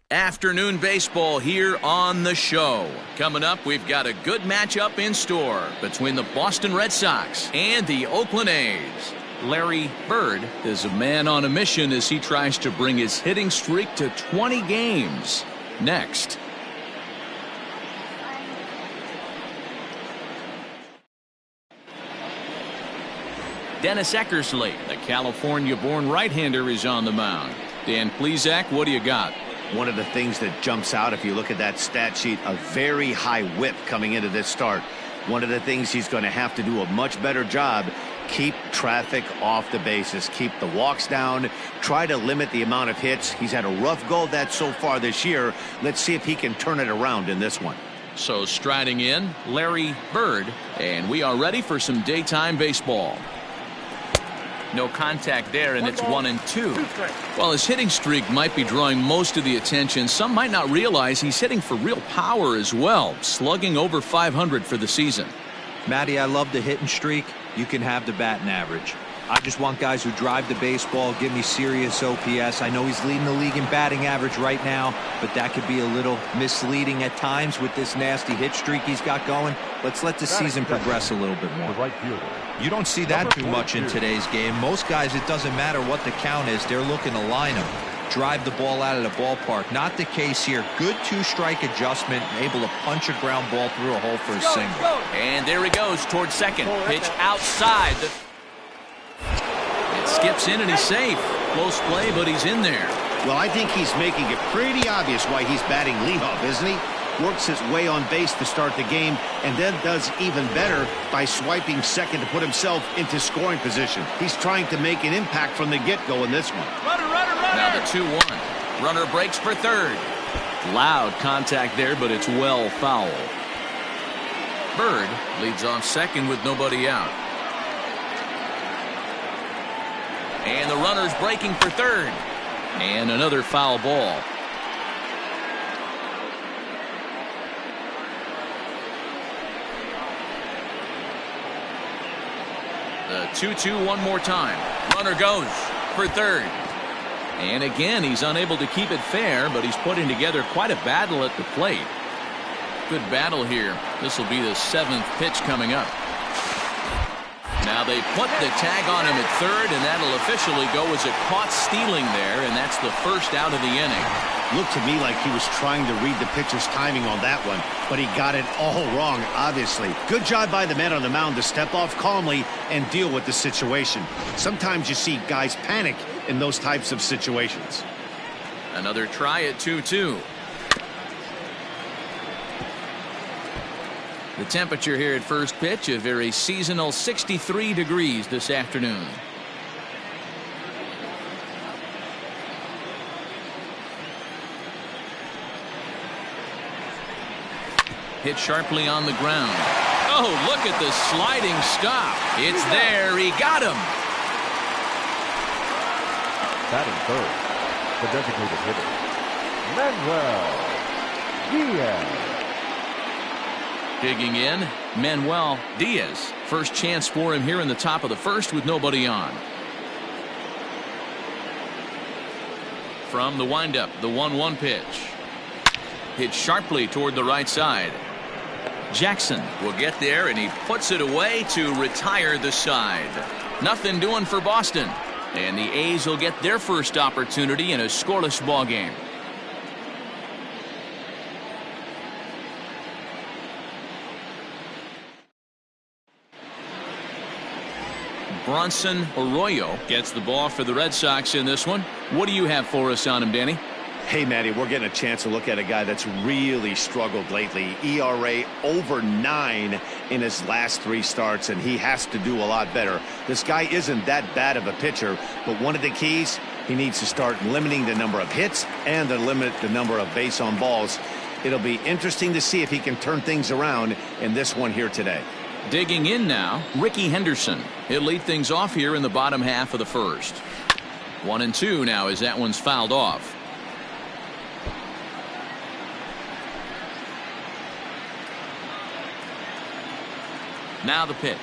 Afternoon baseball here on the show. Coming up, we've got a good matchup in store between the Boston Red Sox and the Oakland A's. Larry Bird is a man on a mission as he tries to bring his hitting streak to 20 games. Next. Dennis Eckersley, the California-born right-hander, is on the mound. Dan Plesac, what do you got? One of the things that jumps out if you look at that stat sheet, a very high whip coming into this start. One of the things he's going to have to do a much better job, keep traffic off the bases, keep the walks down, try to limit the amount of hits. He's had a rough go of that so far this year. Let's see if he can turn it around in this one. So striding in, Larry Bird, and we are ready for some daytime baseball. No contact there, and it's 1-2. While his hitting streak might be drawing most of the attention, some might not realize he's hitting for real power as well, slugging over 500 for the season. Matty, I love the hitting streak. You can have the batting average. I just want guys who drive the baseball, give me serious OPS. I know he's leading the league in batting average right now, but that could be a little misleading at times with this nasty hit streak he's got going. Let's let the season progress a little bit more. You don't see that too much in today's game. Most guys, it doesn't matter what the count is. They're looking to line them, drive the ball out of the ballpark. Not the case here. Good two-strike adjustment, able to punch a ground ball through a hole for a single. And there he goes towards second. Pitch outside. It skips in and he's safe. Close play, but he's in there. Well, I think he's making it pretty obvious why he's batting leadoff, isn't he? Works his way on base to start the game and then does even better by swiping second to put himself into scoring position. He's trying to make an impact from the get-go in this one. Runner. Now the 2-1. Runner breaks for third. Loud contact there, but it's well foul. Bird leads off second with nobody out. And the runner's breaking for third. And another foul ball. The 2-2 one more time. Runner goes for third. And again, he's unable to keep it fair, but he's putting together quite a battle at the plate. Good battle here. This will be the 7th pitch coming up. Now they put the tag on him at third, and that'll officially go as a caught stealing there, and that's the first out of the inning. Looked to me like he was trying to read the pitcher's timing on that one, but he got it all wrong, obviously. Good job by the man on the mound to step off calmly and deal with the situation. Sometimes you see guys panic in those types of situations. Another try at 2-2. The temperature here at first pitch, a very seasonal 63 degrees this afternoon. Hit sharply on the ground. Oh, look at the sliding stop. It's there. He got him. Batting third, the designated hitter, Manuel Diaz. Digging in, Manuel Diaz. First chance for him here in the top of the first with nobody on. From the windup, the 1-1 pitch. Hit sharply toward the right side. Jackson will get there, and he puts it away to retire the side. Nothing doing for Boston. And the A's will get their first opportunity in a scoreless ball game. Bronson Arroyo gets the ball for the Red Sox in this one. What do you have for us on him, Danny? Hey, Matty, we're getting a chance to look at a guy that's really struggled lately. ERA over 9 in his last 3 starts, and he has to do a lot better. This guy isn't that bad of a pitcher, but one of the keys, he needs to start limiting the number of hits and to limit the number of base on balls. It'll be interesting to see if he can turn things around in this one here today. Digging in now, Ricky Henderson. He'll lead things off here in the bottom half of the first. 1-2 now as that one's fouled off. Now the pitch.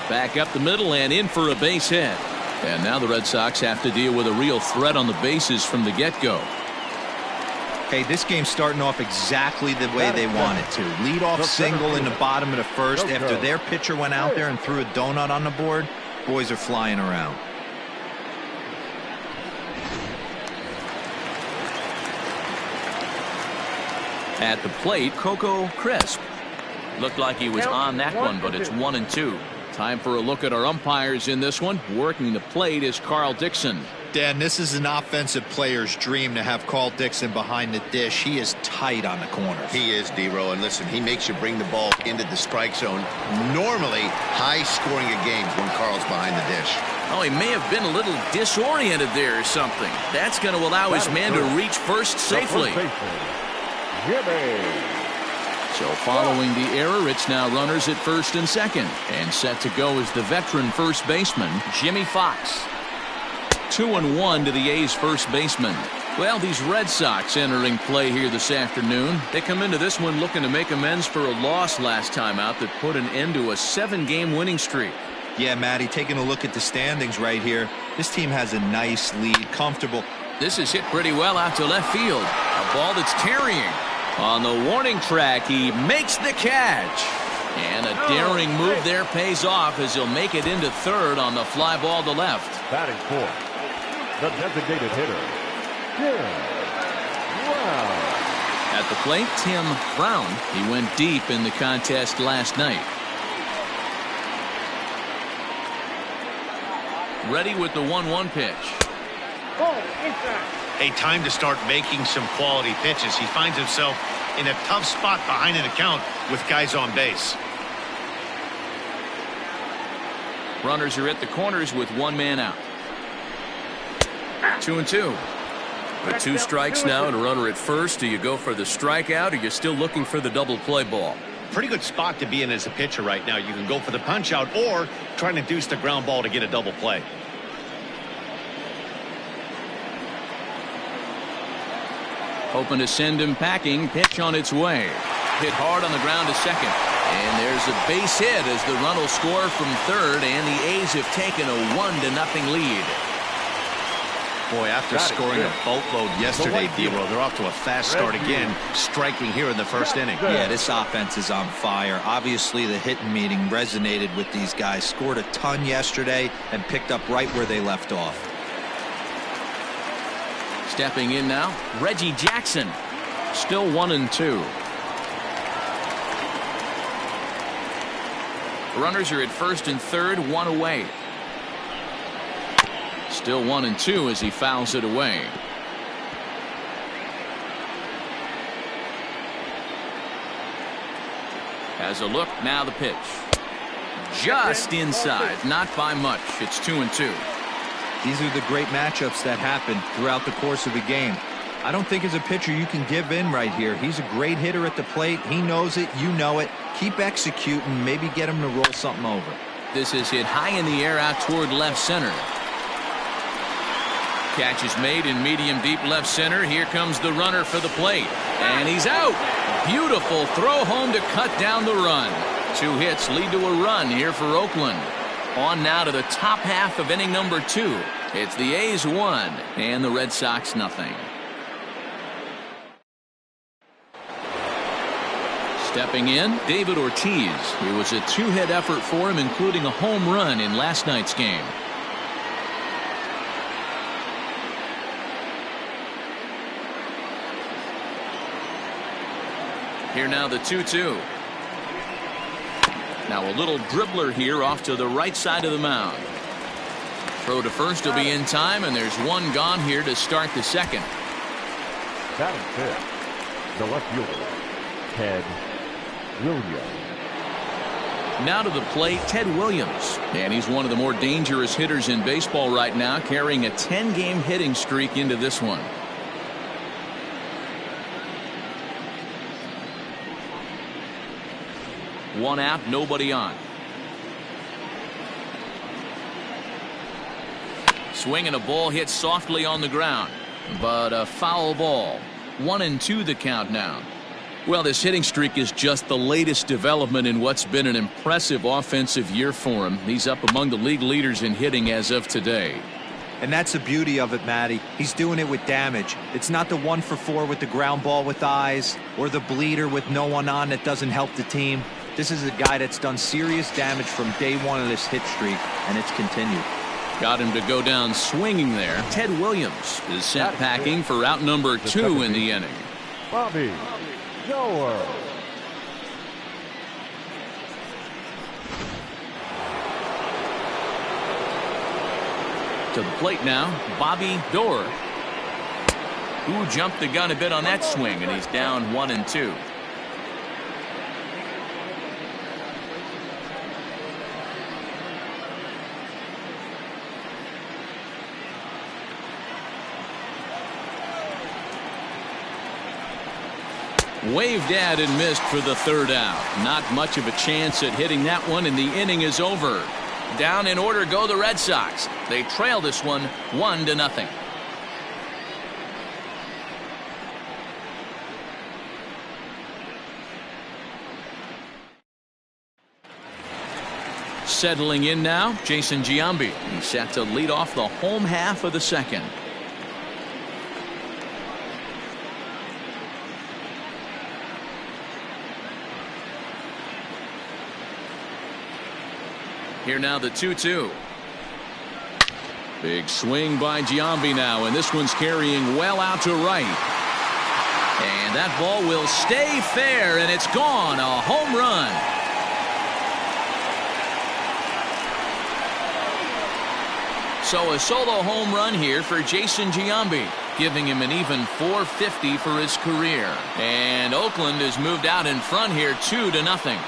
Back up the middle and in for a base hit. And now the Red Sox have to deal with a real threat on the bases from the get-go. Hey, this game's starting off exactly the way they want it to. Lead-off single in the bottom of the first after their pitcher went out there and threw a donut on the board. Boys are flying around. At the plate, Coco Crisp. Looked like he was on that one, but it's 1-2. Time for a look at our umpires in this one. Working the plate is Carl Dixon. Dan, this is an offensive player's dream to have Carl Dixon behind the dish. He is tight on the corners. He is, D-Row, and listen, he makes you bring the ball into the strike zone. Normally, high scoring of games when Carl's behind the dish. Oh, he may have been a little disoriented there or something. That's going to allow his man to reach first safely. So following the error, it's now runners at first and second. And set to go is the veteran first baseman, Jimmy Fox. 2-1 to the A's first baseman. Well, these Red Sox entering play here this afternoon. They come into this one looking to make amends for a loss last time out that put an end to a 7-game winning streak. Yeah, Matty, taking a look at the standings right here. This team has a nice lead, comfortable. This is hit pretty well out to left field. A ball that's carrying. On the warning track, he makes the catch. And a daring move there pays off as he'll make it into third on the fly ball to left. Batting fourth, the designated hitter, Tim Brown. At the plate, Tim Brown. He went deep in the contest last night. Ready with the 1-1 pitch. A time to start making some quality pitches. He finds himself in a tough spot behind an account with guys on base. Runners are at the corners with one man out. 2-2. With 2 strikes now and a runner at first, do you go for the strikeout or you're still looking for the double play ball? Pretty good spot to be in as a pitcher right now. You can go for the punch out or trying to deuce the ground ball to get a double play. Hoping to send him packing. Pitch on its way. Hit hard on the ground to second. And there's a base hit as the run will score from third, and the A's have taken a 1-0 lead. Boy, after scoring a boatload yesterday, D-Row, they're off to a fast start again, striking here in the first inning. Yeah, this offense is on fire. Obviously, the hitting meeting resonated with these guys. Scored a ton yesterday and picked up right where they left off. Stepping in now, Reggie Jackson. Still 1-2. Runners are at first and third, 1 away. Still 1-2 as he fouls it away. Has a look, now the pitch. Just inside, not by much. It's 2-2. These are the great matchups that happen throughout the course of a game. I don't think as a pitcher you can give in right here. He's a great hitter at the plate. He knows it. You know it. Keep executing. Maybe get him to roll something over. This is hit high in the air out toward left center. Catch is made in medium deep left center. Here comes the runner for the plate. And he's out. Beautiful throw home to cut down the run. 2 hits lead to a run here for Oakland. On now to the top half of inning number 2. It's the A's 1 and the Red Sox nothing. Stepping in, David Ortiz. It was a 2-hit effort for him, including a home run in last night's game. Here now the 2-2. Now a little dribbler here off to the right side of the mound. Throw to first will be in time, and there's 1 gone here to start the second. Batting fifth, the left fielder, Ted Williams. Now to the plate, Ted Williams. And he's one of the more dangerous hitters in baseball right now, carrying a 10-game hitting streak into this one. One out, nobody on. Swinging a ball hit softly on the ground, but a foul ball. 1-2 the count now. Well, this hitting streak is just the latest development in what's been an impressive offensive year for him. He's up among the league leaders in hitting as of today. And that's the beauty of it, Matty. He's doing it with damage. It's not the 1 for 4 with the ground ball with eyes or the bleeder with no one on that doesn't help the team. This is a guy that's done serious damage from day one of this hit streak, and it's continued. Got him to go down swinging there. Ted Williams is sent packing for out number 2 in the inning. Bobby Doer. To the plate now, Bobby Doer, who jumped the gun a bit on that swing, and he's down 1-2. Waved at and missed for the 3rd out. Not much of a chance at hitting that one, and the inning is over. Down in order go the Red Sox. They trail this one 1-0. Settling in now, Jason Giambi. He's set to lead off the home half of the second. Here now the 2-2. Big swing by Giambi now, and this one's carrying well out to right. And that ball will stay fair, and it's gone. A home run. So a solo home run here for Jason Giambi, giving him an even .450 for his career. And Oakland has moved out in front here 2-0.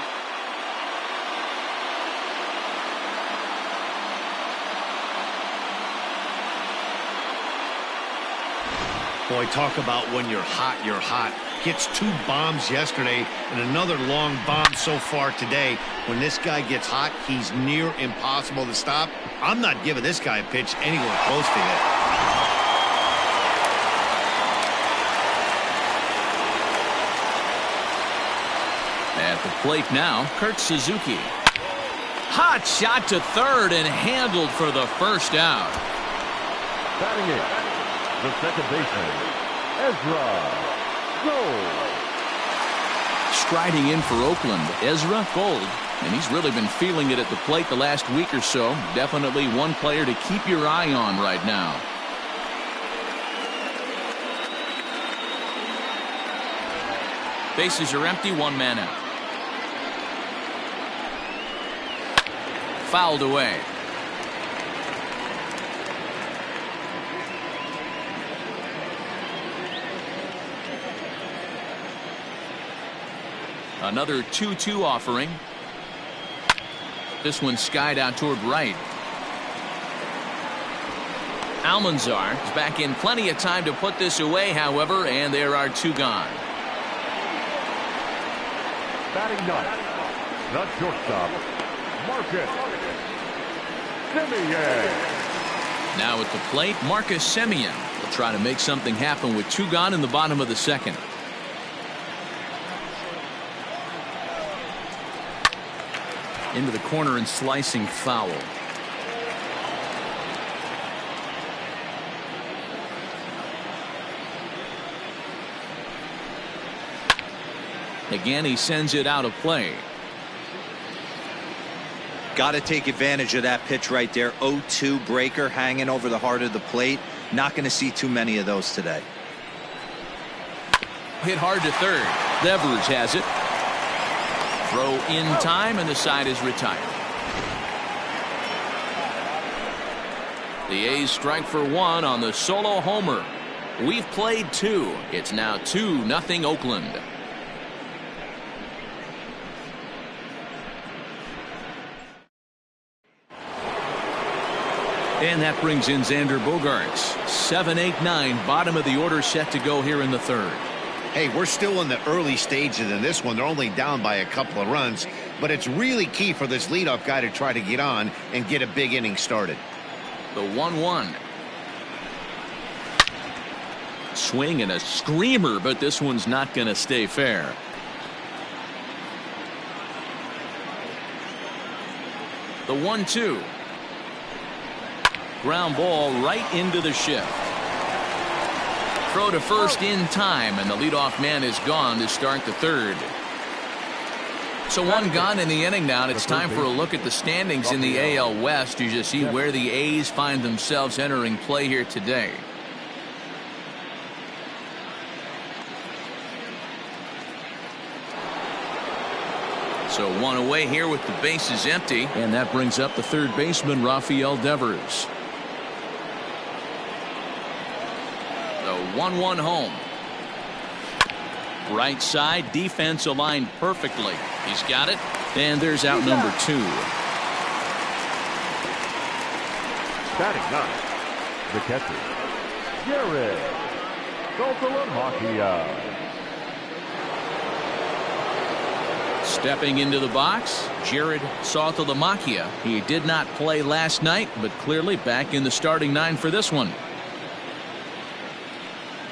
Boy, talk about when you're hot, you're hot. Gets 2 bombs yesterday and another long bomb so far today. When this guy gets hot, he's near impossible to stop. I'm not giving this guy a pitch anywhere close to hit. At the plate now, Kurt Suzuki. Hot shot to third and handled for the 1st out. Batting it, the second baseman, Ezra Gold. Striding in for Oakland, Ezra Gold. And he's really been feeling it at the plate the last week or so. Definitely one player to keep your eye on right now. Bases are empty, 1 man out. Fouled away. Another 2-2 offering. This one skied out toward right. Almanzar is back in plenty of time to put this away, however, and there are 2 gone. Batting ninth, the shortstop, Marcus Semien. Now at the plate, Marcus Semien will try to make something happen with 2 gone in the bottom of the second. Into the corner and slicing foul. Again, he sends it out of play. Got to take advantage of that pitch right there. 0-2 breaker hanging over the heart of the plate. Not going to see too many of those today. Hit hard to third. Devers has it. Throw in time, and the side is retired. The A's strike for 1 on the solo homer. We've played 2. It's now 2-0 Oakland. And that brings in Xander Bogaerts. 7, 8, 9, bottom of the order set to go here in the 3rd. Hey, we're still in the early stages in this one. They're only down by a couple of runs, but it's really key for this leadoff guy to try to get on and get a big inning started. The 1-1. Swing and a screamer, but this one's not going to stay fair. The 1-2. Ground ball right into the shift. Throw to first in time, and the leadoff man is gone to start the third. So one gone in the inning now, and it's time for a look at the standings in the AL West as you see where the A's find themselves entering play here today. So one away here with the bases empty, and that brings up the third baseman, Rafael Devers. The 1-1 home. Right side, defense aligned perfectly. He's got it, and there's out number 2. Batting ninth, the catcher, Jared Saltalamacchia. Stepping into the box, Jared Saltalamacchia. He did not play last night, but clearly back in the starting 9 for this one.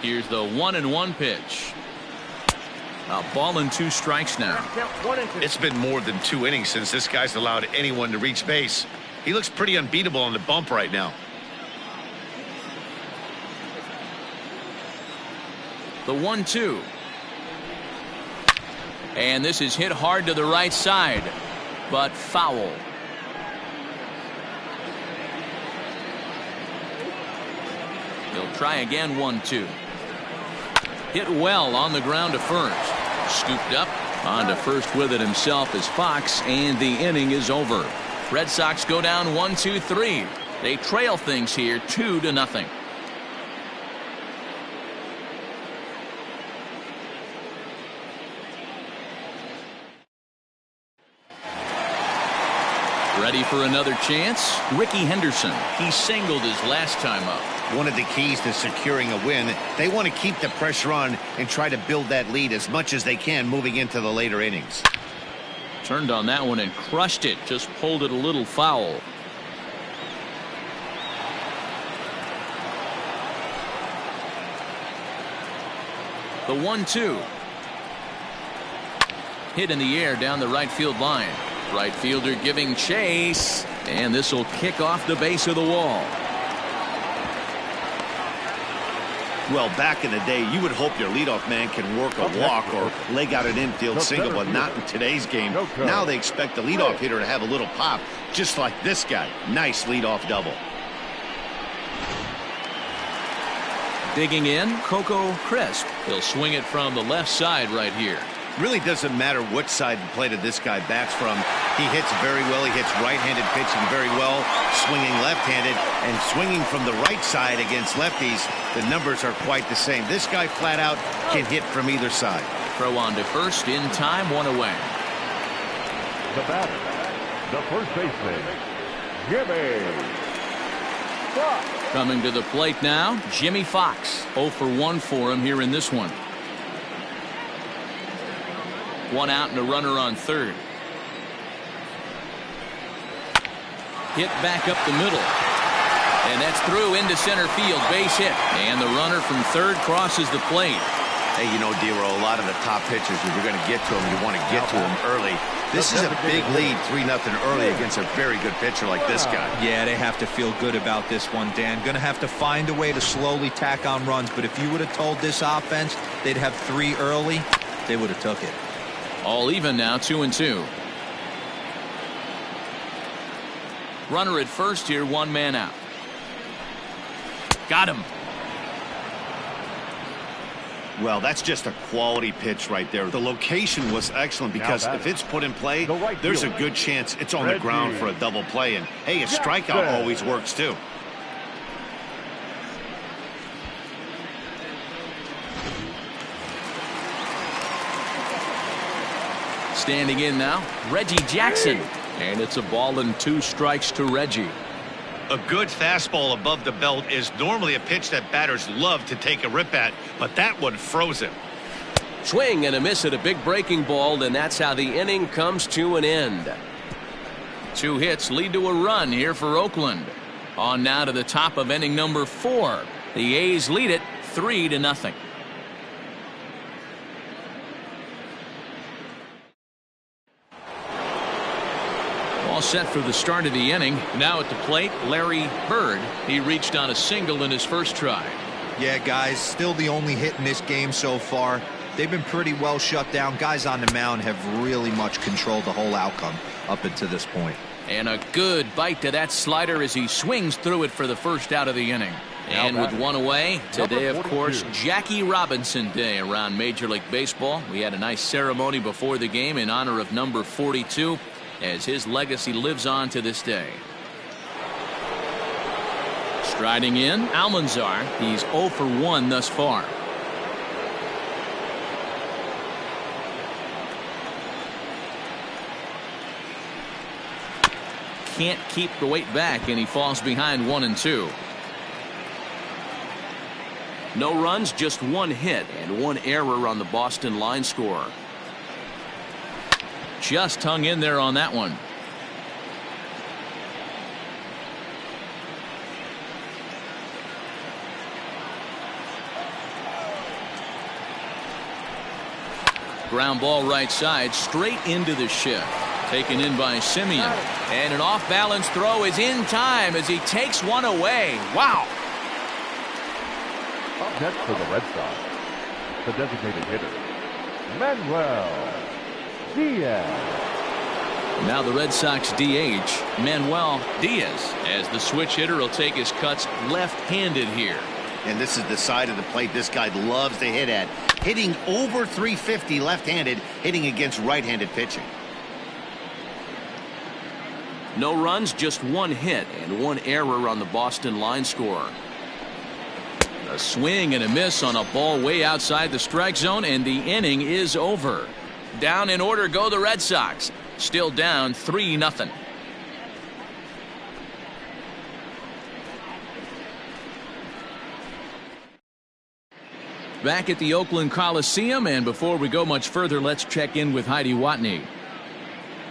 Here's the 1-1 pitch. A ball and 2 strikes now. It's been more than 2 innings since this guy's allowed anyone to reach base. He looks pretty unbeatable on the bump right now. The 1-2. And this is hit hard to the right side, but foul. He'll try again. 1-2. Hit well on the ground to first. Scooped up onto first with it himself as Fox, and the inning is over. Red Sox go down 1-2-3. They trail things here 2-0. Ready for another chance? Ricky Henderson. He singled his last time up. One of the keys to securing a win, they want to keep the pressure on and try to build that lead as much as they can moving into the later innings. Turned on that one and crushed it. Just pulled it a little foul. The 1-2. Hit in the air down the right field line. Right fielder giving chase, and this will kick off the base of the wall. Well, back in the day, you would hope your leadoff man can work a walk or leg out an infield single, but not in today's game. Now they expect the leadoff hitter to have a little pop, just like this guy. Nice leadoff double. Digging in, Coco Crisp. He'll swing it from the left side right here. Really doesn't matter which side of the plate this guy bats from. He hits very well. He hits right-handed pitching very well, swinging left-handed, and swinging from the right side against lefties. The numbers are quite the same. This guy flat out can hit from either side. Throw on to first in time, 1 away. The batter, the first baseman, Jimmy Fox. Coming to the plate now, Jimmy Fox. 0 for 1 for him here in this one. 1 out and a runner on third. Hit back up the middle. And that's through into center field. Base hit. And the runner from third crosses the plate. Hey, you know, D-Roll, a lot of the top pitchers, if you're going to get to them, you want to get to them early. This is a big lead, 3-0 early against a very good pitcher like this guy. Yeah, they have to feel good about this one, Dan. Going to have to find a way to slowly tack on runs. But if you would have told this offense they'd have 3 early, they would have took it. All even now, 2-2. Runner at first here, 1 man out. Got him. Well, that's just a quality pitch right there. The location was excellent because if it's put in play, there's a good chance it's on the ground for a double play. And, hey, a strikeout always works, too. Standing in now, Reggie Jackson. And it's a ball and 2 strikes to Reggie. A good fastball above the belt is normally a pitch that batters love to take a rip at, but that one froze him. Swing and a miss at a big breaking ball, and that's how the inning comes to an end. 2 hits lead to a run here for Oakland. On now to the top of inning number 4. The A's lead it 3-0. All set for the start of the inning. Now at the plate, Larry Bird. He reached on a single in his first try. Yeah, guys, still the only hit in this game so far. They've been pretty well shut down. Guys on the mound have really much controlled the whole outcome up until this point. And a good bite to that slider as he swings through it for the first out of the inning. And with one away, today, of course, Jackie Robinson Day around Major League Baseball. We had a nice ceremony before the game in honor of number 42 as his legacy lives on to this day. Striding in, Almanzar. He's 0 for 1 thus far. Can't keep the weight back, and he falls behind 1-2. No runs, just one hit and one error on the Boston line score. Just hung in there on that one. Ground ball right side, straight into the shift. Taken in by Simeon. And an off-balance throw is in time as he takes one away. Wow. Up next for the Red Sox, the designated hitter, Manuel Diaz. Now the Red Sox DH, Manuel Diaz, as the switch hitter will take his cuts left-handed here. And this is the side of the plate this guy loves to hit at. Hitting over 350 left-handed, hitting against right-handed pitching. No runs, just one hit and one error on the Boston line score. A swing and a miss on a ball way outside the strike zone, and the inning is over. Down in order go the Red Sox. Still down 3-0. Back at the Oakland Coliseum, and before we go much further, let's check in with Heidi Watney.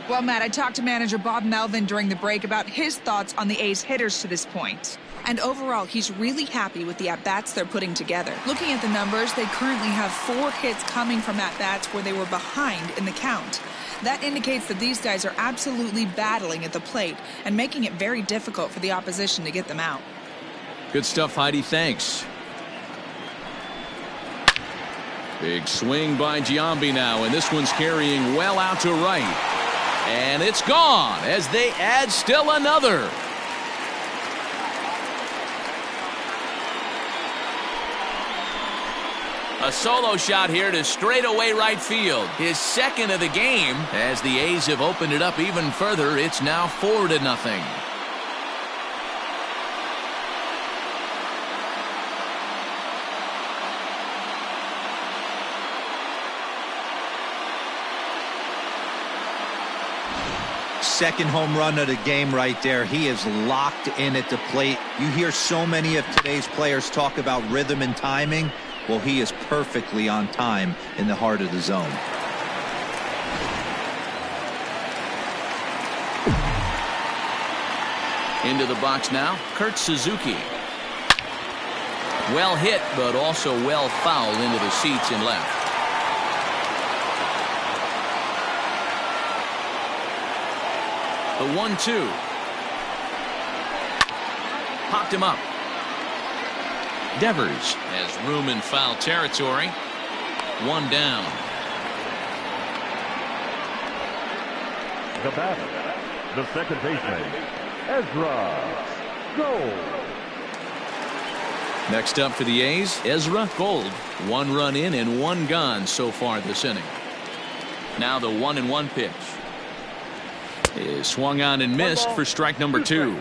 Well, Matt, I talked to manager Bob Melvin during the break about his thoughts on the A's hitters to this point. And overall, he's really happy with the at-bats they're putting together. Looking at the numbers, they currently have 4 hits coming from at-bats where they were behind in the count. That indicates that these guys are absolutely battling at the plate and making it very difficult for the opposition to get them out. Good stuff, Heidi. Thanks. Big swing by Giambi now, and this one's carrying well out to right. And it's gone as they add still another. A solo shot here to straightaway right field. His second of the game. As the A's have opened it up even further, it's now 4-0. Second home run of the game right there. He is locked in at the plate. You hear so many of today's players talk about rhythm and timing. Well, he is perfectly on time in the heart of the zone. Into the box now, Kurt Suzuki. Well hit, but also well fouled into the seats and left. The 1-2. Popped him up. Devers has room in foul territory. 1 down. The batter, the second baseman, Ezra Gold. Next up for the A's, Ezra Gold. 1 run in and 1 gone so far this inning. Now the 1-1 pitch is swung on and missed for strike number 2.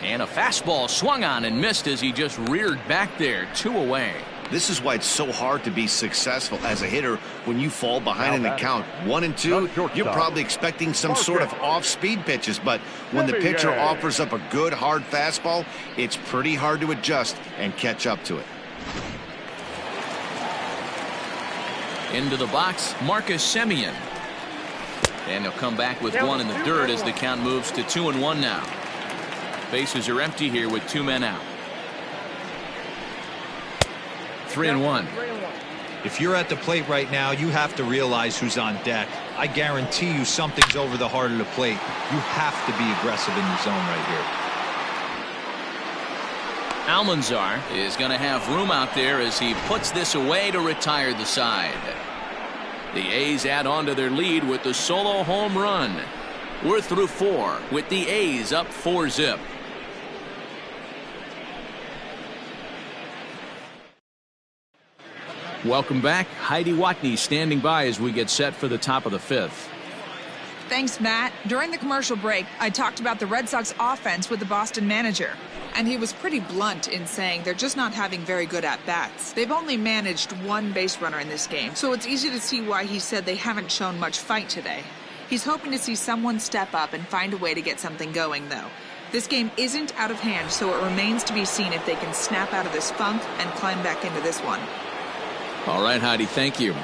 And a fastball swung on and missed as he just reared back there. 2 away. This is why it's so hard to be successful as a hitter when you fall behind in the count. 1-2, you're probably expecting some sort of off-speed pitches, but when the pitcher offers up a good hard fastball, it's pretty hard to adjust and catch up to it. Into the box, Marcus Semien. And he'll come back with one in the dirt as the count moves to 2-1 now. Bases are empty here with 2 men out. 3-1. If you're at the plate right now, you have to realize who's on deck. I guarantee you something's over the heart of the plate. You have to be aggressive in the zone right here. Almanzar is going to have room out there as he puts this away to retire the side. The A's add on to their lead with the solo home run. We're through 4 with the A's up 4-zip. Welcome back. Heidi Watney standing by as we get set for the top of the 5th. Thanks, Matt. During the commercial break, I talked about the Red Sox offense with the Boston manager. And he was pretty blunt in saying they're just not having very good at-bats. They've only managed 1 base runner in this game, so it's easy to see why he said they haven't shown much fight today. He's hoping to see someone step up and find a way to get something going, though. This game isn't out of hand, so it remains to be seen if they can snap out of this funk and climb back into this one. All right, Heidi, thank you.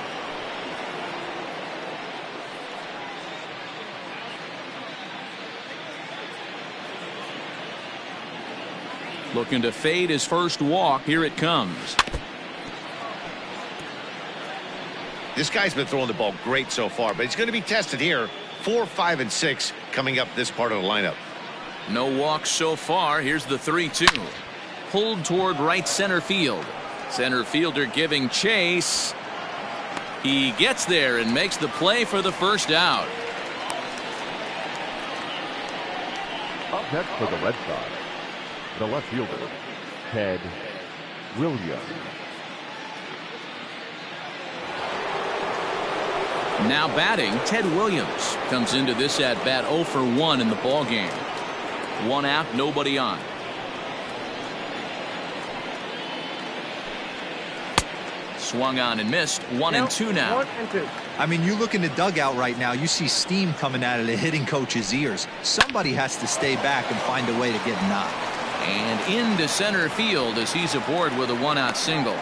Looking to fade his first walk. Here it comes. This guy's been throwing the ball great so far, but he's going to be tested here. 4, 5, and 6 coming up this part of the lineup. No walks so far. Here's the 3-2. Pulled toward right center field. Center fielder giving chase. He gets there and makes the play for the first out. Up next for the Red Sox, the left fielder, Ted Williams. Now batting, Ted Williams comes into this at bat 0 for 1 in the ball game. 1 out, nobody on. Swung on and missed. 1-2 now. 1-2. I mean, you look in the dugout right now, you see steam coming out of the hitting coach's ears. Somebody has to stay back and find a way to get knocked. And into center field as he's aboard with a 1-out single.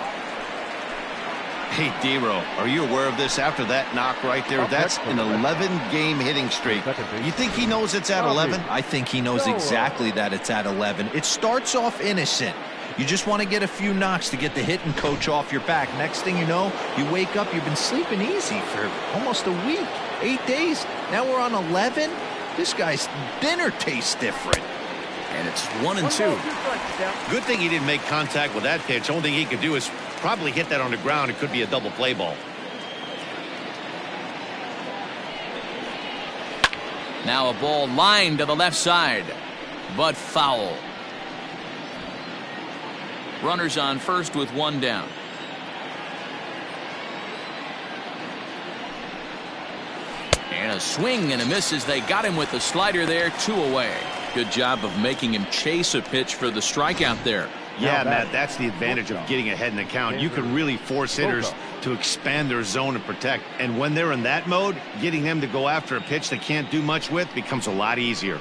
Hey, Dero, are you aware of this after that knock right there? That's an 11-game hitting streak. You think he knows it's at 11? I think he knows exactly that it's at 11. It starts off innocent. You just want to get a few knocks to get the hitting coach off your back. Next thing you know, you wake up, you've been sleeping easy for almost a week, 8 days. Now we're on 11. This guy's dinner tastes different. And it's 1-2. Good thing he didn't make contact with that pitch. Only thing he could do is probably hit that on the ground. It could be a double play ball. Now a ball lined to the left side, but foul. Runners on first with 1 down. And a swing and a miss as they got him with the slider there. 2 away. Good job of making him chase a pitch for the strikeout there. Yeah, Matt, that's the advantage of getting ahead in the count. You can really force hitters to expand their zone and protect. And when they're in that mode, getting them to go after a pitch they can't do much with becomes a lot easier.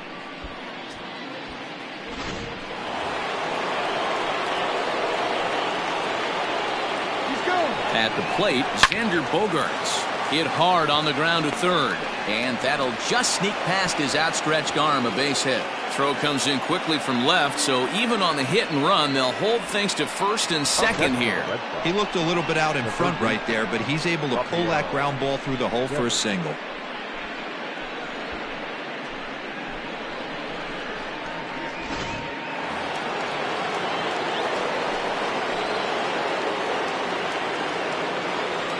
At the plate, Xander Bogaerts hit hard on the ground to third. And that'll just sneak past his outstretched arm, a base hit. Throw comes in quickly from left, so even on the hit and run, they'll hold things to first and second here. He looked a little bit out in front right there, but he's able to pull that ground ball through the hole for a single.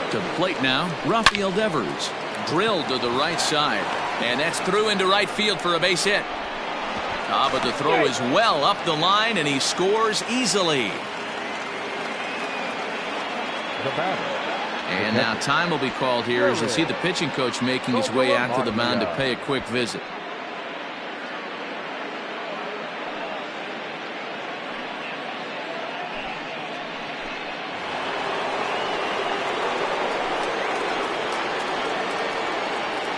To the plate now, Rafael Devers. Drilled to the right side. And that's through into right field for a base hit. But the throw is well up the line, and he scores easily. And now time will be called here as you see the pitching coach making his way out to the mound to pay a quick visit.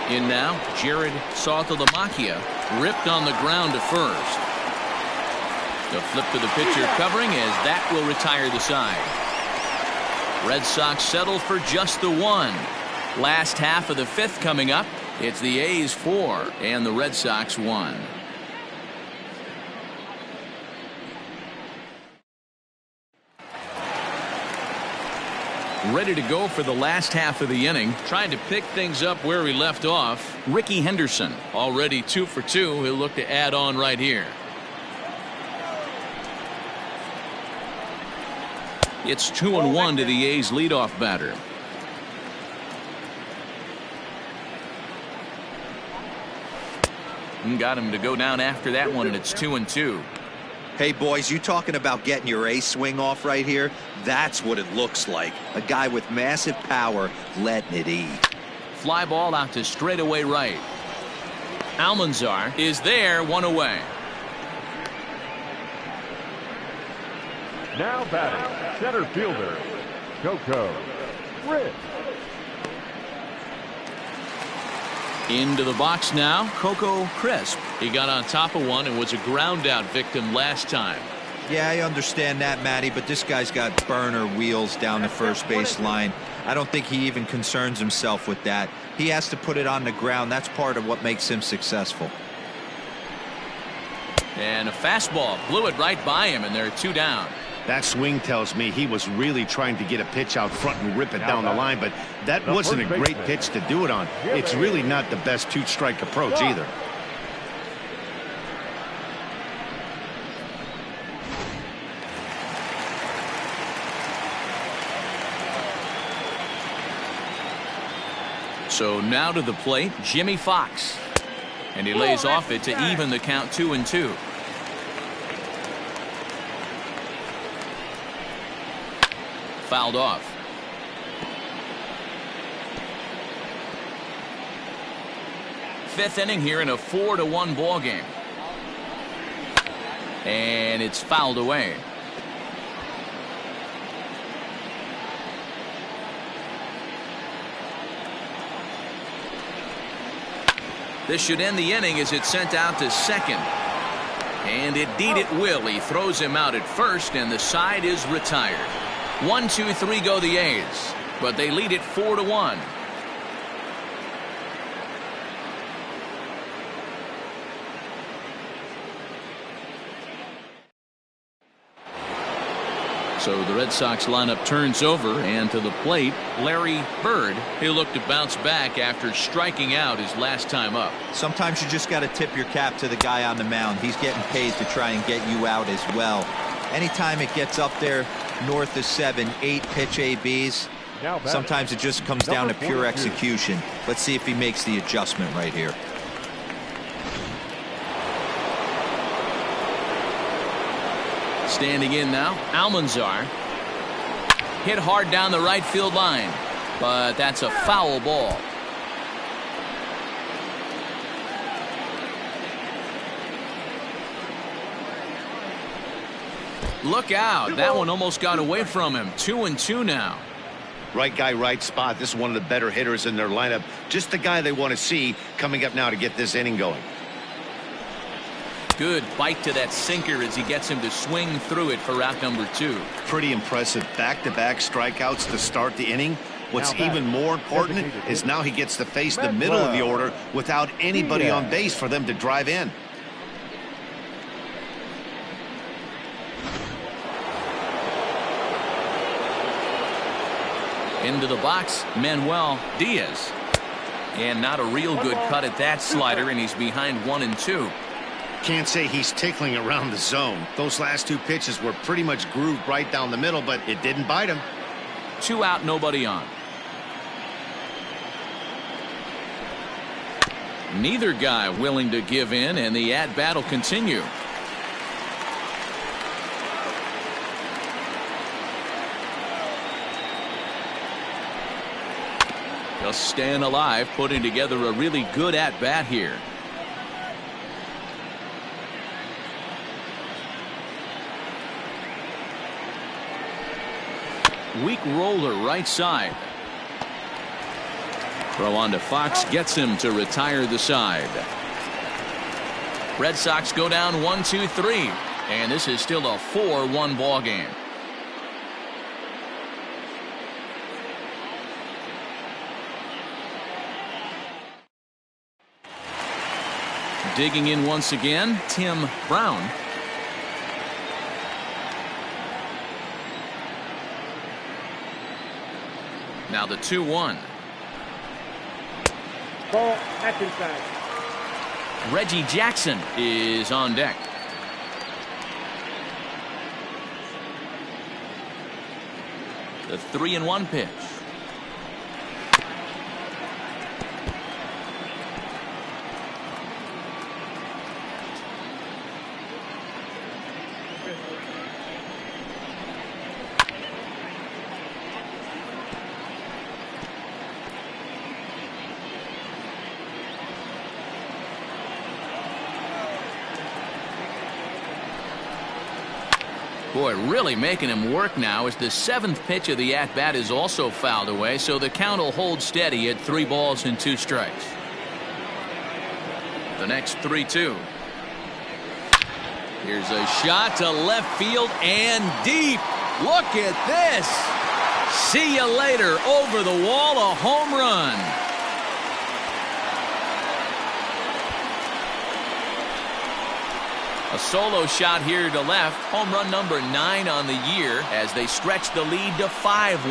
In now, Jared Saltalamacchia, ripped on the ground to first. The flip to the pitcher covering as that will retire the side. Red Sox settle for just the one. Last half of the fifth coming up. It's the A's 4 and the Red Sox 1. Ready to go for the last half of the inning. Trying to pick things up where we left off. Ricky Henderson already 2 for 2. He'll look to add on right here. It's 2-1 to the A's leadoff batter. And got him to go down after that one, and it's 2-2. Hey, boys, you talking about getting your ace swing off right here? That's what it looks like. A guy with massive power letting it eat. Fly ball out to straightaway right. Almanzar is there, 1 away. Now batting, center fielder, Coco Crisp. Into the box now, Coco Crisp. He got on top of one and was a ground out victim last time. Yeah, I understand that, Matty, but this guy's got burner wheels down the first base line. I don't think he even concerns himself with that. He has to put it on the ground. That's part of what makes him successful. And a fastball blew it right by him, and they're 2 down. That swing tells me he was really trying to get a pitch out front and rip it down the line, but that wasn't a great pitch to do it on. It's really not the best 2-strike approach either. So now to the plate, Jimmy Fox. And he lays off it to even the count 2-2. Fouled off. Fifth inning here in a 4-1 ball game. And it's fouled away. This should end the inning as it's sent out to second. And indeed it will. He throws him out at first, and the side is retired. 1, 2, 3 go the A's, but they lead it 4-1. So the Red Sox lineup turns over, and to the plate, Larry Bird. He'll look to bounce back after striking out his last time up. Sometimes you just got to tip your cap to the guy on the mound. He's getting paid to try and get you out as well. Anytime it gets up there north of 7, 8 pitch ABs, sometimes it just comes down to pure execution. Let's see if he makes the adjustment right here. Standing in now, Almanzar. Hit hard down the right field line, but that's a foul ball. Look out. That one almost got away from him. 2-2 now. Right guy, right spot. This is one of the better hitters in their lineup. Just the guy they want to see coming up now to get this inning going. Good bite to that sinker as he gets him to swing through it for out number 2. Pretty impressive back-to-back strikeouts to start the inning. What's even more important is now he gets to face the middle of the order without anybody on base for them to drive in. Into the box, Manuel Diaz. And not a real good cut at that slider, and he's behind 1-2. Can't say he's tickling around the zone. Those last 2 pitches were pretty much grooved right down the middle, but it didn't bite him. 2 out, nobody on. Neither guy willing to give in, and the at-bat will continue. Just staying alive, putting together a really good at-bat here. Weak roller right side. Throw on to Fox, gets him to retire the side. Red Sox go down 1-2-3, and this is still a 4-1 ball game. Digging in once again, Tim Brown. Now the 2-1. Ball Atkinson. Reggie Jackson is on deck. The 3-1 pitch. Boy, really making him work now as the 7th pitch of the at-bat is also fouled away, so the count will hold steady at 3 balls and 2 strikes. The next 3-2. Here's a shot to left field and deep. Look at this. See you later. Over the wall, a home run. A solo shot here to left. Home run number 9 on the year as they stretch the lead to 5-1.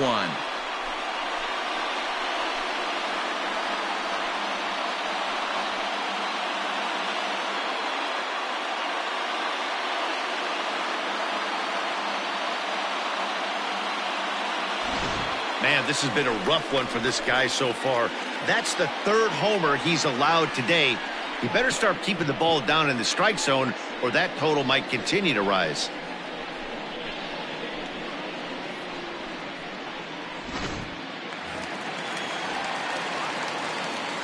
Man, this has been a rough one for this guy so far. That's the 3rd homer he's allowed today. He better start keeping the ball down in the strike zone, or that total might continue to rise.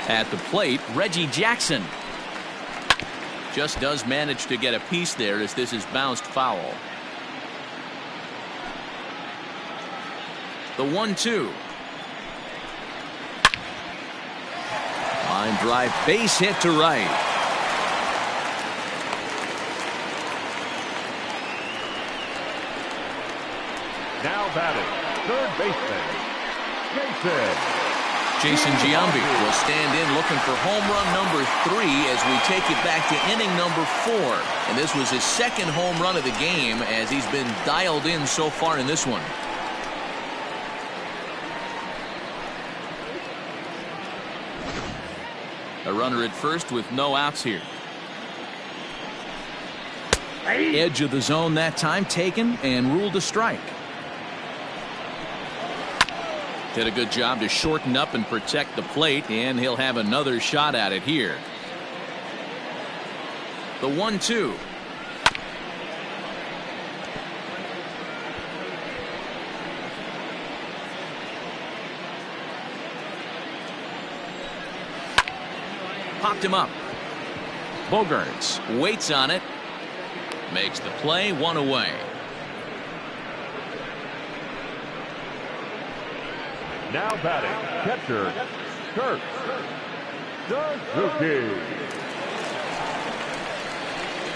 At the plate, Reggie Jackson. Just does manage to get a piece there as this is bounced foul. The 1-2. Line drive, base hit to right. Now batting, third baseman, Jason Giambi will stand in looking for home run number 3 as we take it back to inning number 4. And this was his 2nd home run of the game as he's been dialed in so far in this one. A runner at first with no outs here. Edge of the zone that time taken and ruled a strike. Did a good job to shorten up and protect the plate, and he'll have another shot at it here. The 1-2. Popped him up. Bogarts waits on it. Makes the play, 1 away. Now batting, catcher, Kurt Suzuki.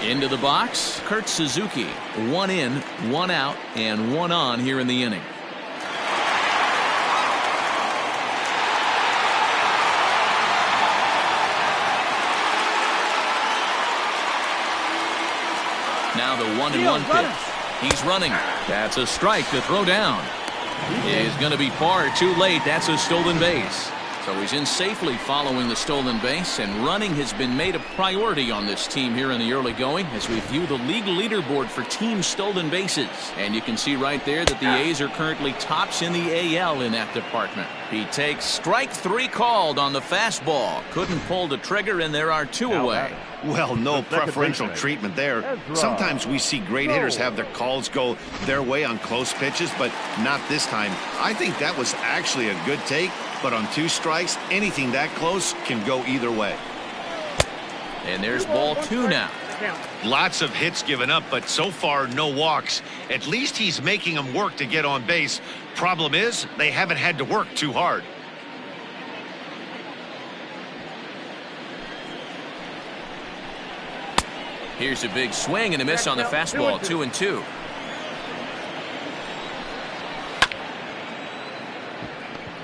Into the box, Kurt Suzuki. 1 in, 1 out, and 1 on here in the inning. Now the 1-1 pitch. He's running. That's a strike to throw down. Is going to be far too late. That's a stolen base. So he's in safely following the stolen base, and running has been made a priority on this team here in the early going as we view the league leaderboard for team stolen bases. And you can see right there that the A's are currently tops in the AL in that department. He takes strike 3 called on the fastball. Couldn't pull the trigger, and there are 2 away. Well, no preferential treatment there. Sometimes we see great hitters have their calls go their way on close pitches, but not this time. I think that was actually a good take, but on 2 strikes, anything that close can go either way. And there's ball 2 now. Lots of hits given up, but so far no walks. At least he's making them work to get on base. Problem is, they haven't had to work too hard. Here's a big swing and a miss on the fastball. 2-2.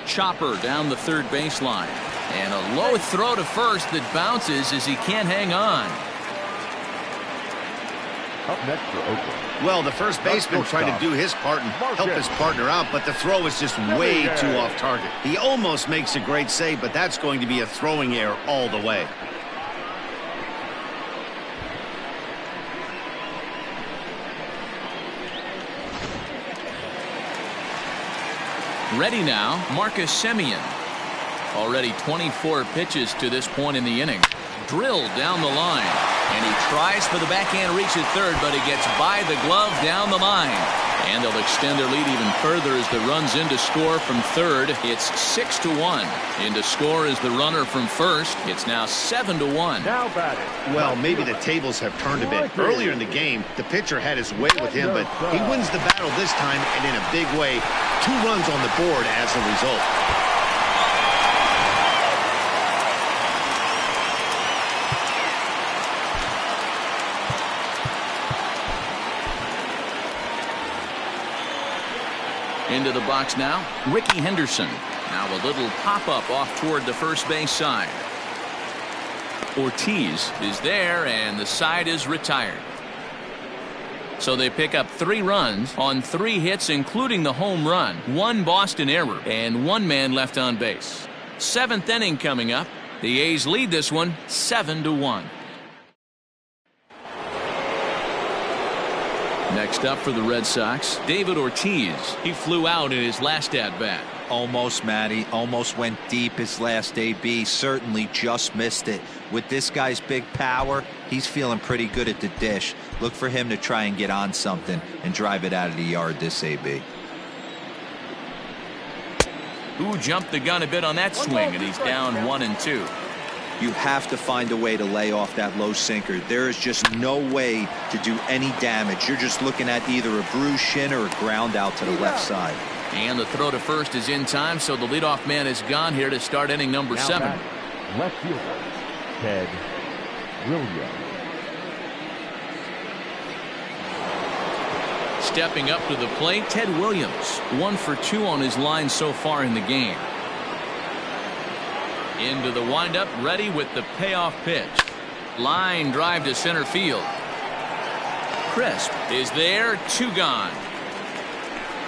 Chopper down the third baseline. And a low throw to first that bounces as he can't hang on. Up next for Oakland. Well, the first baseman tried to do his part and help his partner out, but the throw is just way too off target. He almost makes a great save, but that's going to be a throwing error all the way. Ready now, Marcus Semien. Already 24 pitches to this point in the inning. Drilled down the line. And he tries for the backhand reach at third, but he gets by the glove down the line. And they'll extend their lead even further as the run's in to score from third. It's 6-1. In to score is the runner from first. It's now 7-1. Now batting. Well, maybe the tables have turned a bit. Earlier in the game, the pitcher had his way with him, but he wins the battle this time, and in a big way. 2 runs on the board as a result. Into the box now, Ricky Henderson. Now a little pop-up off toward the first base side. Ortiz is there, and the side is retired. So they pick up 3 runs on 3 hits, including the home run, 1 Boston error, and 1 man left on base. 7th inning coming up. The A's lead this one 7-1. Next up for the Red Sox, David Ortiz. He flew out in his last at-bat. Almost, Matty. Almost went deep his last AB. Certainly just missed it. With this guy's big power, he's feeling pretty good at the dish. Look for him to try and get on something and drive it out of the yard this AB. Who jumped the gun a bit on that swing, and he's down 1-2. You have to find a way to lay off that low sinker. There is just no way to do any damage. You're just looking at either a bruised shin or a ground out to the left side. And the throw to first is in time, so the leadoff man is gone here to start inning number 7. Left fielder, Ted Williams. Stepping up to the plate, Ted Williams. 1 for 2 on his line so far in the game. Into the windup, ready with the payoff pitch. Line drive to center field. Crisp is there, 2 gone.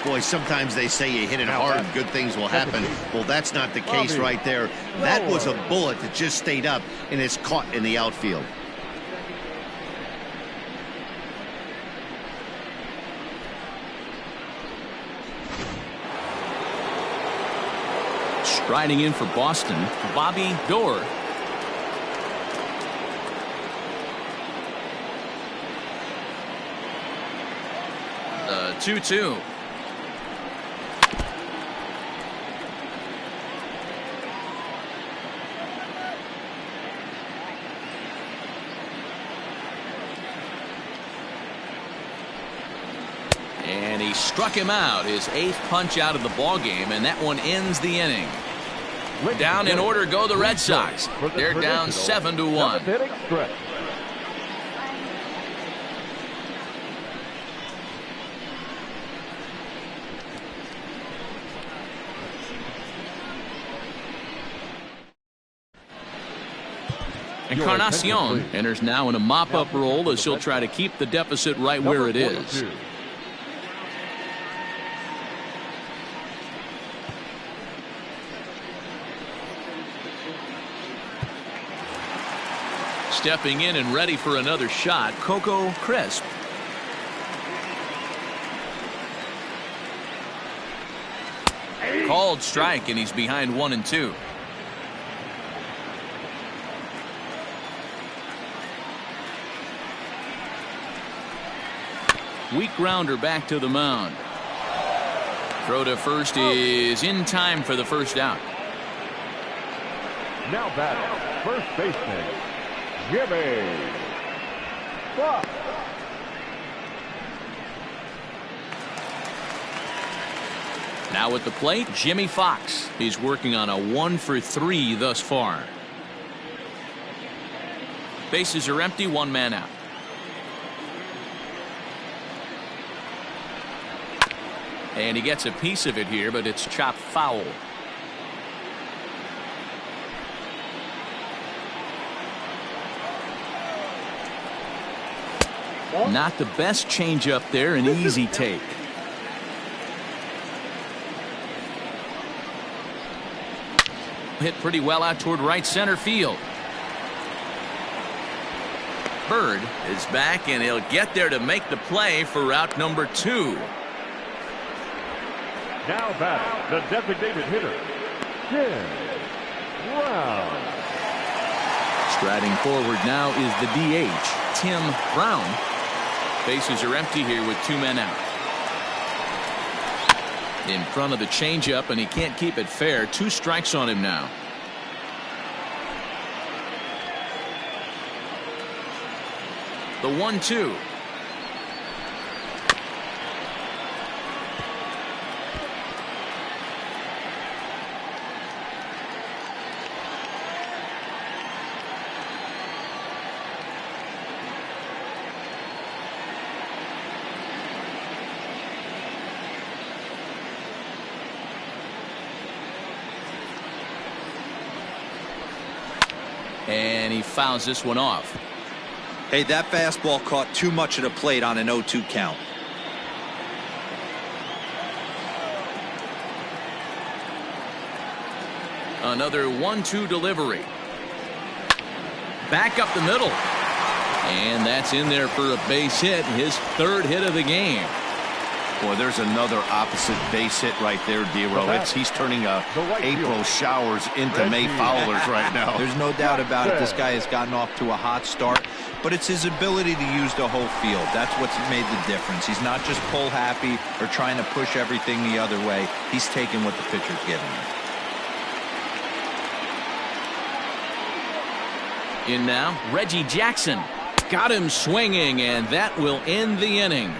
Boy, sometimes they say you hit it hard and good things will happen. Well, that's not the case right there. That was a bullet that just stayed up and is caught in the outfield. Striding in for Boston, Bobby Doerr. The 2-2. And he struck him out, his 8th punch out of the ball game, and that one ends the inning. Down in order go the Red Sox. They're down 7-1. Encarnacion enters now in a mop-up role as he'll try to keep the deficit right where it is. Stepping in and ready for another shot, Coco Crisp. Called strike, and he's behind 1-2. Weak grounder back to the mound. Throw to first is in time for the first out. Now batting, first baseman, Jimmy Fox. Now at the plate, Jimmy Fox. He's working on a 1 for 3 thus far. Bases are empty, 1 man out. And he gets a piece of it here, but it's chopped foul. Not the best changeup there, an easy take. Hit pretty well out toward right center field. Bird is back, and he'll get there to make the play for route number 2. Now batting, the designated hitter, Tim Brown. Striding forward now is the DH, Tim Brown. Bases are empty here with 2 men out. In front of the changeup, and he can't keep it fair. 2 strikes on him now. The 1-2. And he fouls this one off. Hey, that fastball caught too much of the plate on an 0-2 count. Another 1-2 delivery. Back up the middle. And that's in there for a base hit. His 3rd hit of the game. Boy, there's another opposite base hit right there, Dero. He's turning April showers into May foulers right now. There's no doubt about it. This guy has gotten off to a hot start, but it's his ability to use the whole field. That's what's made the difference. He's not just pull happy or trying to push everything the other way. He's taking what the pitcher's giving him. In now, Reggie Jackson. Got him swinging, and that will end the inning.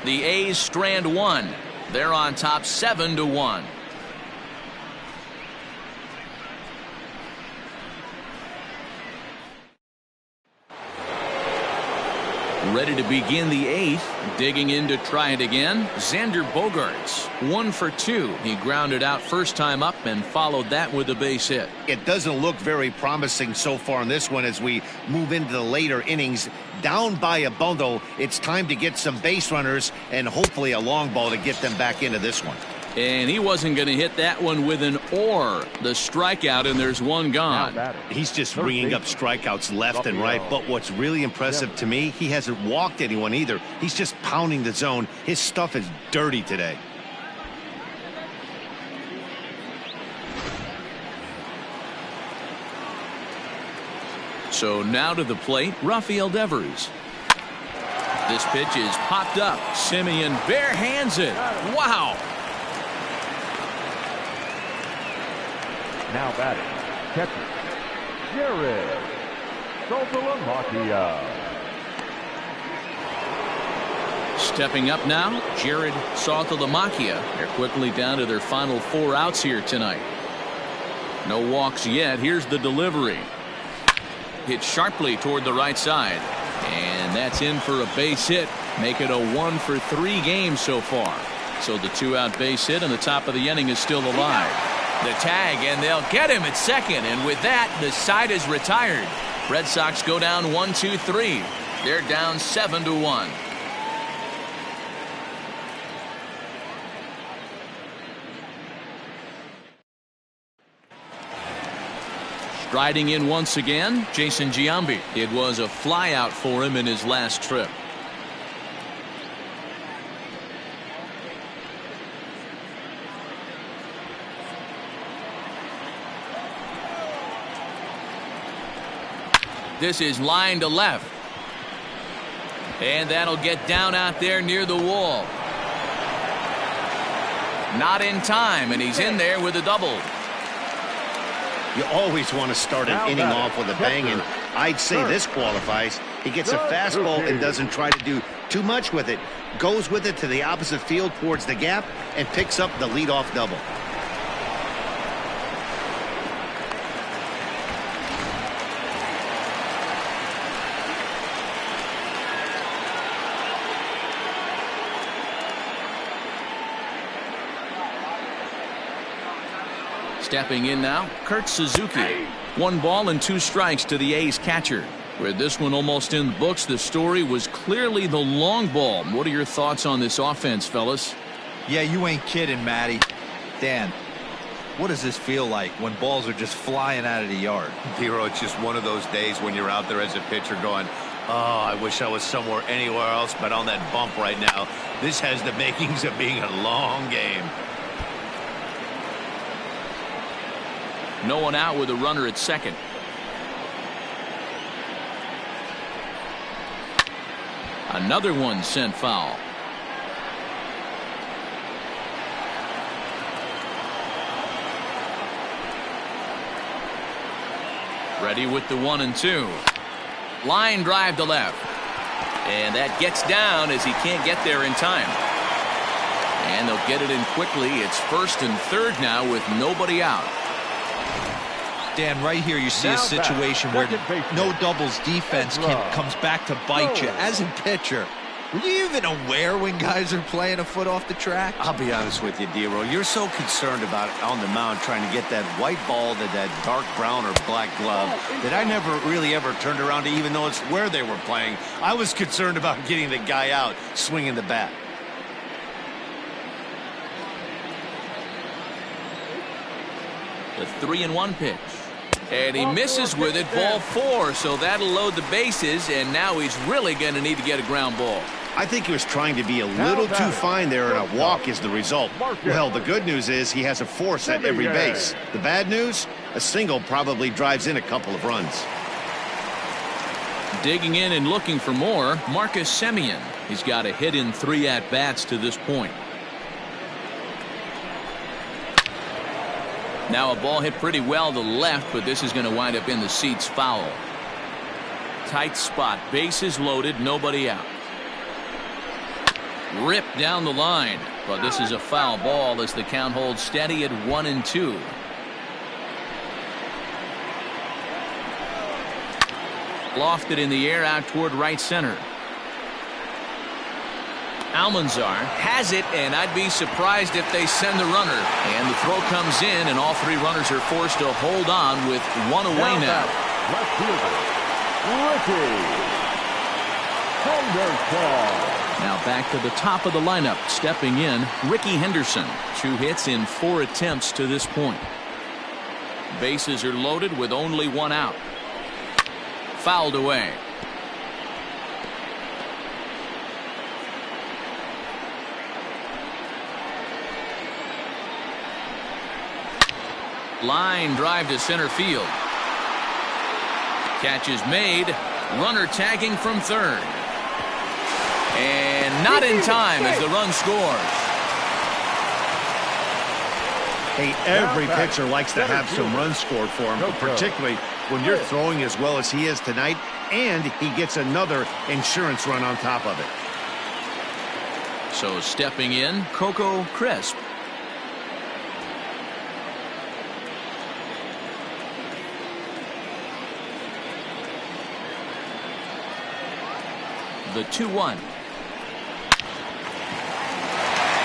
The A's strand 1. They're on top 7-1. Ready to begin the 8th. Digging in to try it again. Xander Bogaerts. 1 for 2. He grounded out first time up and followed that with a base hit. It doesn't look very promising so far in this one as we move into the later innings. Down by a bundle, it's time to get some base runners and hopefully a long ball to get them back into this one. And he wasn't going to hit that one with an or. The strikeout, and there's one gone. He's just ringing up strikeouts left and right. But what's really impressive to me, he hasn't walked anyone either. He's just pounding the zone. His stuff is dirty today. So now to the plate, Rafael Devers. This pitch is popped up. Simeon bare hands it. Wow. Now batting, catcher, Jared Saltalamacchia. Stepping up now, Jared Saltalamacchia. They're quickly down to their final 4 outs here tonight. No walks yet. Here's the delivery. Hit sharply toward the right side. And that's in for a base hit. Make it a 1 for 3 game so far. So the 2-out base hit and the top of the inning is still alive. The tag, and they'll get him at second. And with that, the side is retired. Red Sox go down 1-2-3. They're down 7-1. Striding in once again, Jason Giambi. It was a flyout for him in his last trip. This is line to left. And that'll get down out there near the wall. Not in time, and he's in there with a double. You always want to start an inning off with a bang, and I'd say this qualifies. He gets a fastball and doesn't try to do too much with it. Goes with it to the opposite field towards the gap and picks up the leadoff double. Stepping in now, Kurt Suzuki. 1 ball and 2 strikes to the A's catcher. With this one almost in the books, the story was clearly the long ball. What are your thoughts on this offense, fellas? Yeah, you ain't kidding, Matty. Dan, what does this feel like when balls are just flying out of the yard? Hero, it's just one of those days when you're out there as a pitcher going, oh, I wish I was somewhere anywhere else but on that bump right now. This has the makings of being a long game. No one out with a runner at second. Another one sent foul. Ready with the 1-2. Line drive to left. And that gets down as he can't get there in time. And they'll get it in quickly. It's first and third now with nobody out. Dan, right here you see a situation where no doubles defense comes back to bite you. As a pitcher, were you even aware when guys are playing a foot off the track? I'll be honest with you, D-Roll. You're so concerned about on the mound trying to get that white ball to that dark brown or black glove that I never really ever turned around to even notice where they were playing. I was concerned about getting the guy out swinging the bat. The 3-1 pitch. And he misses with it, ball 4, so that'll load the bases, and now he's really going to need to get a ground ball. I think he was trying to be a little too fine there, and a walk is the result. Well, the good news is he has a force at every base. The bad news, a single probably drives in a couple of runs. Digging in and looking for more, Marcus Semien. He's got a hit in 3 at-bats to this point. Now a ball hit pretty well to left, but this is going to wind up in the seats foul. Tight spot, bases loaded, nobody out. Ripped down the line, but this is a foul ball as the count holds steady at 1-2. Lofted in the air out toward right center. Almanzar has it, and I'd be surprised if they send the runner. And the throw comes in, and all 3 runners are forced to hold on with 1 away now. Left fielder, Ricky Henderson. Now back to the top of the lineup, stepping in, Ricky Henderson. 2 hits in 4 attempts to this point. Bases are loaded with only 1 out. Fouled away. Line drive to center field. Catch is made. Runner tagging from third. And not in time as the run scores. Hey, every pitcher likes to have some runs scored for him, but particularly when you're throwing as well as he is tonight, and he gets another insurance run on top of it. So stepping in, Coco Crisp. The 2-1.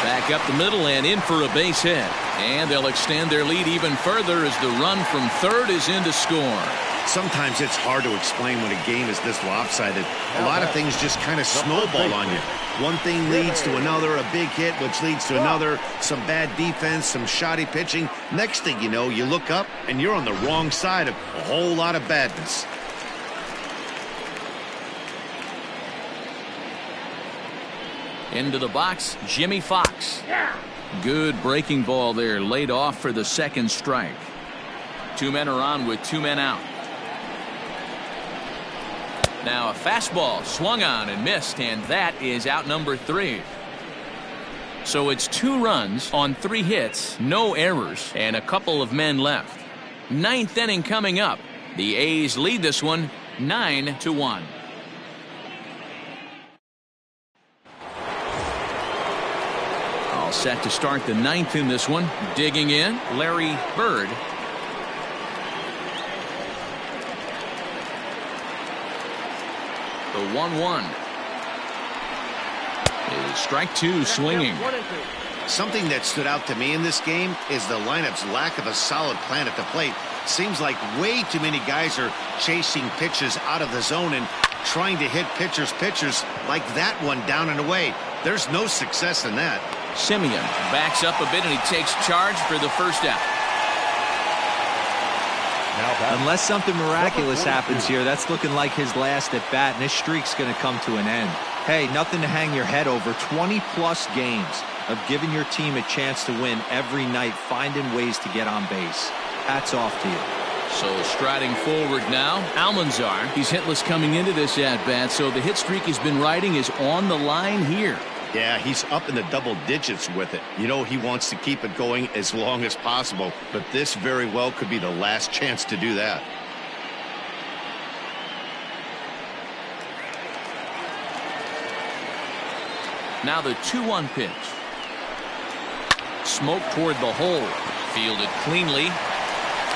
Back up the middle and in for a base hit. And they'll extend their lead even further as the run from third is in to score. Sometimes it's hard to explain when a game is this lopsided. A lot of things just kind of snowball on you. One thing leads to another, a big hit, which leads to another, some bad defense, some shoddy pitching. Next thing you know, you look up and you're on the wrong side of a whole lot of badness. Into the box, Jimmy Fox. Good breaking ball there, laid off for the second strike. 2 men are on with 2 men out. Now a fastball swung on and missed, and that is out number 3. So it's 2 runs on 3 hits, no errors, and a couple of men left. 9th inning coming up. The A's lead this one 9-1. All set to start the 9th in this one. Digging in, Larry Bird. The 1-1 is strike 2 swinging. Something that stood out to me in this game is the lineup's lack of a solid plan at the plate. Seems like way too many guys are chasing pitches out of the zone and trying to hit pitchers like that one down and away. There's no success in that. Simeon backs up a bit and he takes charge for the first out. Unless something miraculous happens here, that's looking like his last at bat, and his streak's going to come to an end. Hey, nothing to hang your head over. 20-plus games of giving your team a chance to win every night, finding ways to get on base. Hats off to you. So striding forward now, Almanzar. He's hitless coming into this at-bat, so the hit streak he's been riding is on the line here. Yeah, he's up in the double digits with it. You know, he wants to keep it going as long as possible, but this very well could be the last chance to do that. Now the 2-1 pitch. Smoke toward the hole. Fielded cleanly.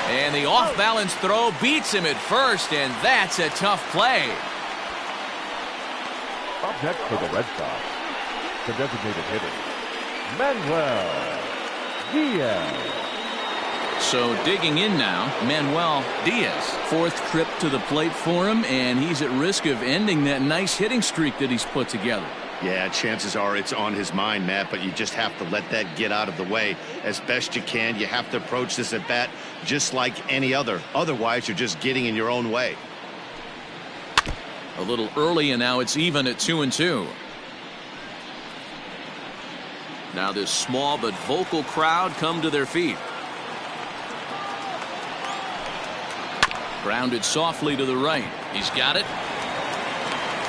And the off-balance throw beats him at first, and that's a tough play. Up next for the Red Sox, the designated hitter, Manuel Diaz. So digging in now, Manuel Diaz. Fourth trip to the plate for him, and he's at risk of ending that nice hitting streak that he's put together. Yeah, chances are it's on his mind, Matt, but you just have to let that get out of the way as best you can. You have to approach this at bat just like any other. Otherwise, you're just getting in your own way. A little early, and now it's even at 2-2. Now this small but vocal crowd come to their feet. Grounded softly to the right. He's got it.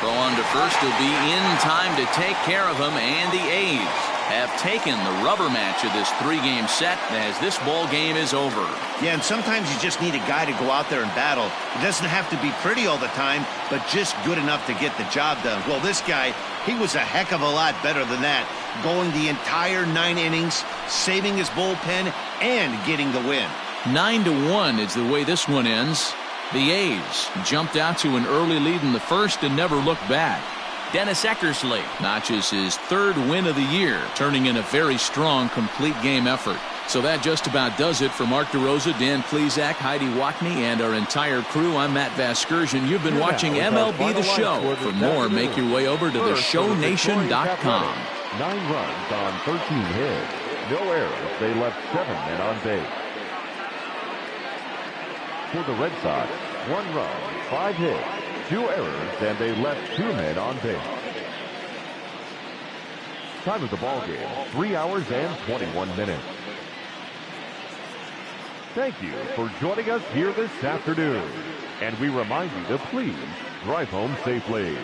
Throw on to first. He'll be in time to take care of him, and the A's have taken the rubber match of this 3-game set as this ball game is over. Yeah, and sometimes you just need a guy to go out there and battle. It doesn't have to be pretty all the time, but just good enough to get the job done. Well, this guy, he was a heck of a lot better than that, going the entire 9 innings, saving his bullpen, and getting the win. 9-1 is the way this one ends. The A's jumped out to an early lead in the first and never looked back. Dennis Eckersley notches his 3rd win of the year, turning in a very strong complete game effort. So that just about does it for Mark DeRosa, Dan Plesac, Heidi Wackney, and our entire crew. I'm Matt Vasgersian. You've been watching MLB The Show. For more, make your way over to theshownation.com. 9 runs on 13 hits. No errors. They left 7 men on base. For the Red Sox, 1 run, 5 hits, 2 errors, and they left 2 men on base. Time of the ball game, 3 hours and 21 minutes. Thank you for joining us here this afternoon. And we remind you to please drive home safely.